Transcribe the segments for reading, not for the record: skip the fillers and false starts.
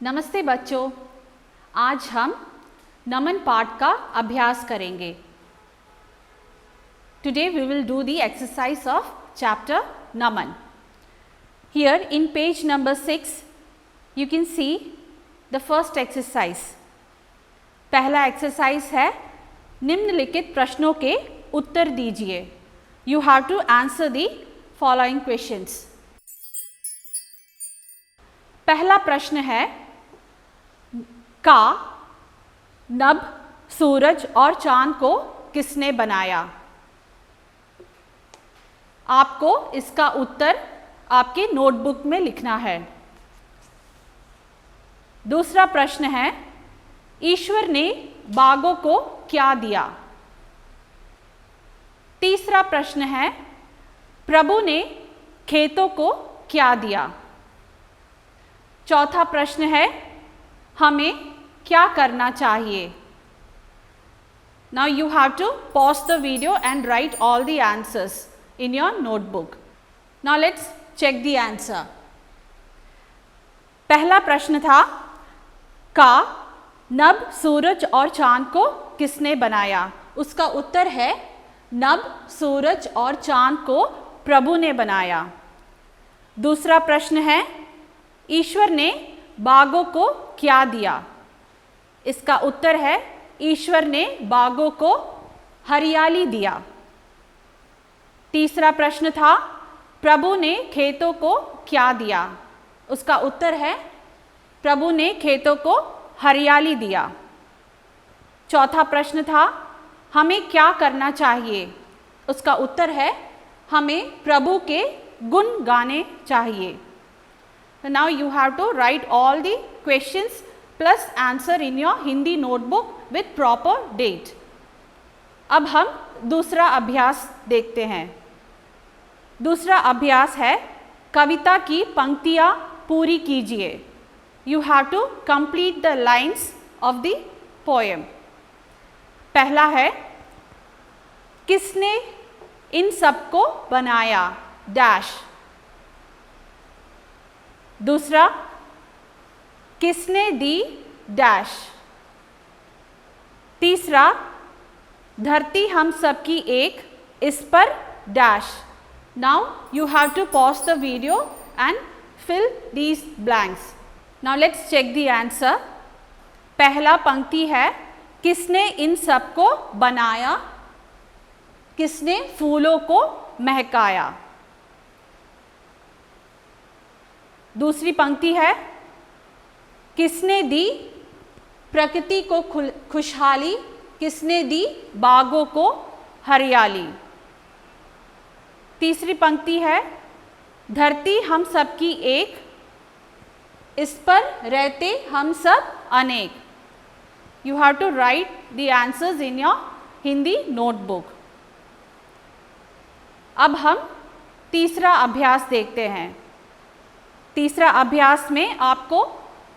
नमस्ते बच्चों, आज हम नमन पाठ का अभ्यास करेंगे। Today we will do the exercise of chapter Naman. Here in page number 6 you can see the first exercise. पहला एक्सरसाइज है निम्नलिखित प्रश्नों के उत्तर दीजिए। You have to answer the following questions. पहला प्रश्न है का नभ, सूरज और चांद को किसने बनाया? आपको इसका उत्तर आपके नोटबुक में लिखना है। दूसरा प्रश्न है ईश्वर ने बाघों को क्या दिया? तीसरा प्रश्न है प्रभु ने खेतों को क्या दिया? चौथा प्रश्न है हमें क्या करना चाहिए? Now you have to pause the video and write all the answers in your notebook. Now let's check the answer. पहला प्रश्न था का नभ, सूरज और चांद को किसने बनाया? उसका उत्तर है नभ, सूरज और चांद को प्रभु ने बनाया। दूसरा प्रश्न है ईश्वर ने बाघों को क्या दिया? इसका उत्तर है ईश्वर ने बाघों को हरियाली दिया। तीसरा प्रश्न था प्रभु ने खेतों को क्या दिया? उसका उत्तर है प्रभु ने खेतों को हरियाली दिया। चौथा प्रश्न था हमें क्या करना चाहिए? उसका उत्तर है हमें प्रभु के गुण गाने चाहिए। So now you have to write all the questions plus answer in your Hindi notebook with proper date. अब हम दूसरा अभ्यास देखते हैं। दूसरा अभ्यास है कविता की पंक्तियाँ पूरी कीजिए। You have to complete the lines of the poem. पहला है किसने इन सबको बनाया? डैश। दूसरा किसने दी? डैश। तीसरा धरती हम सबकी एक, इस पर dash. Now you have to pause the video and fill these blanks. Now let's check the answer. पहला पंक्ति है किसने इन सबको बनाया? किसने फूलों को महकाया? दूसरी पंक्ति है किसने दी प्रकृति को खुशहाली? किसने दी बागों को हरियाली? तीसरी पंक्ति है धरती हम सबकी एक, इस पर रहते हम सब अनेक। You have to write the answers in your Hindi notebook. अब हम तीसरा अभ्यास देखते हैं। तीसरा अभ्यास में आपको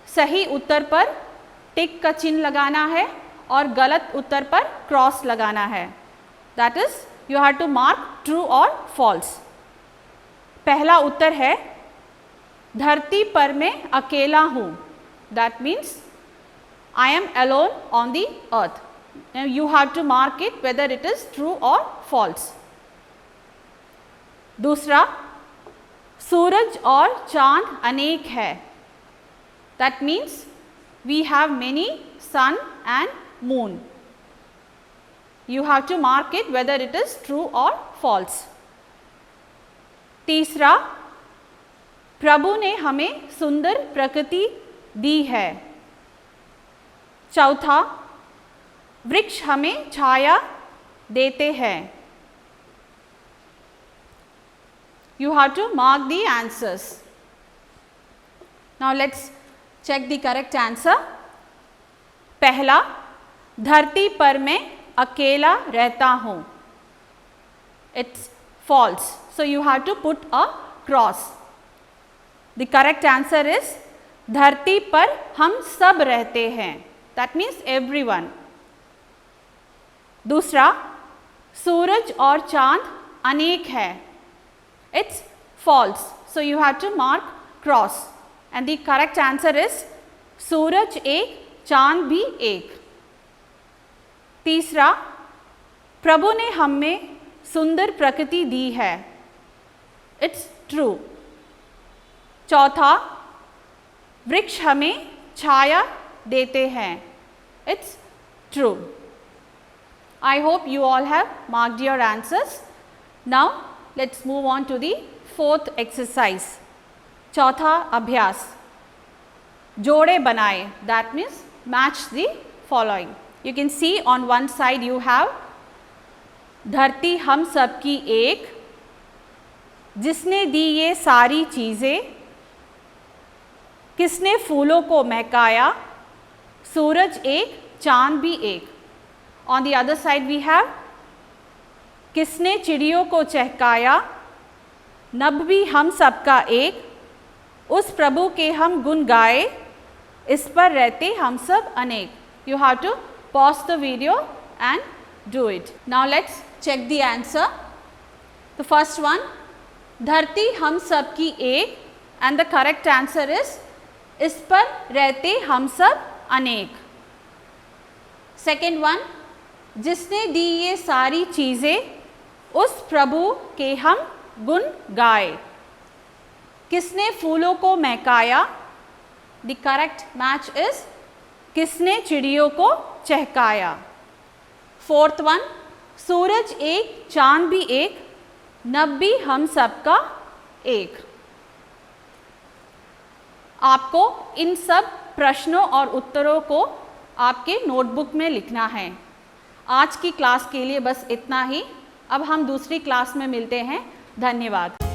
सही उत्तर पर टिक का चिन्ह लगाना है और गलत उत्तर पर क्रॉस लगाना है। That is you have to mark true और फॉल्स। पहला उत्तर है धरती पर मैं अकेला हूँ। That means I am alone on the earth. You have to mark it whether it is true और फॉल्स। दूसरा सूरज और चांद अनेक है। That means we have many sun and moon. You have to mark it whether it is true और false. तीसरा प्रभु ने हमें सुंदर प्रकृति दी है। चौथा वृक्ष हमें छाया देते हैं। You have to mark the answers. Now let's check the correct answer. पहला धरती पर मैं अकेला रहता हूँ। It's false. So you have to put a cross. The correct answer is धरती पर हम सब रहते हैं। That means everyone. दूसरा सूरज और चांद अनेक है। It's false. So you have to mark cross. And the correct answer is सूरज एक, चांद भी एक। तीसरा, प्रभु ने हमें सुंदर प्रकृति दी है। It's true. चौथा, वृक्ष हमें छाया देते हैं। It's true. I hope you all have marked your answers. Now let's move on to the fourth exercise. चौथा अभ्यास, जोड़े बनाए, that means match the following. You can see on one side you have धरती हम सब की एक, जिसने दी ये सारी चीज़ें, किसने फूलों को महकाया, सूरज एक, चांद भी एक। On the other side we have किसने चिड़ियों को चहकाया, नभ भी हम सबका एक, उस प्रभु के हम गुण गाए, इस पर रहते हम सब अनेक। You have to pause the video and do it. Now let's check the answer. The first one, धरती हम सब की एक, and the correct answer is इस पर रहते हम सब अनेक। Second one, जिसने दी ये सारी चीज़ें, उस प्रभु के हम गुण गाए, किसने फूलों को महकाया, द करेक्ट मैच इज किसने चिड़ियों को चहकाया। फोर्थ वन, सूरज एक, चांद भी एक, नभ भी हम सबका एक। आपको इन सब प्रश्नों और उत्तरों को आपके नोटबुक में लिखना है। आज की क्लास के लिए बस इतना ही। अब हम दूसरी क्लास में मिलते हैं। धन्यवाद।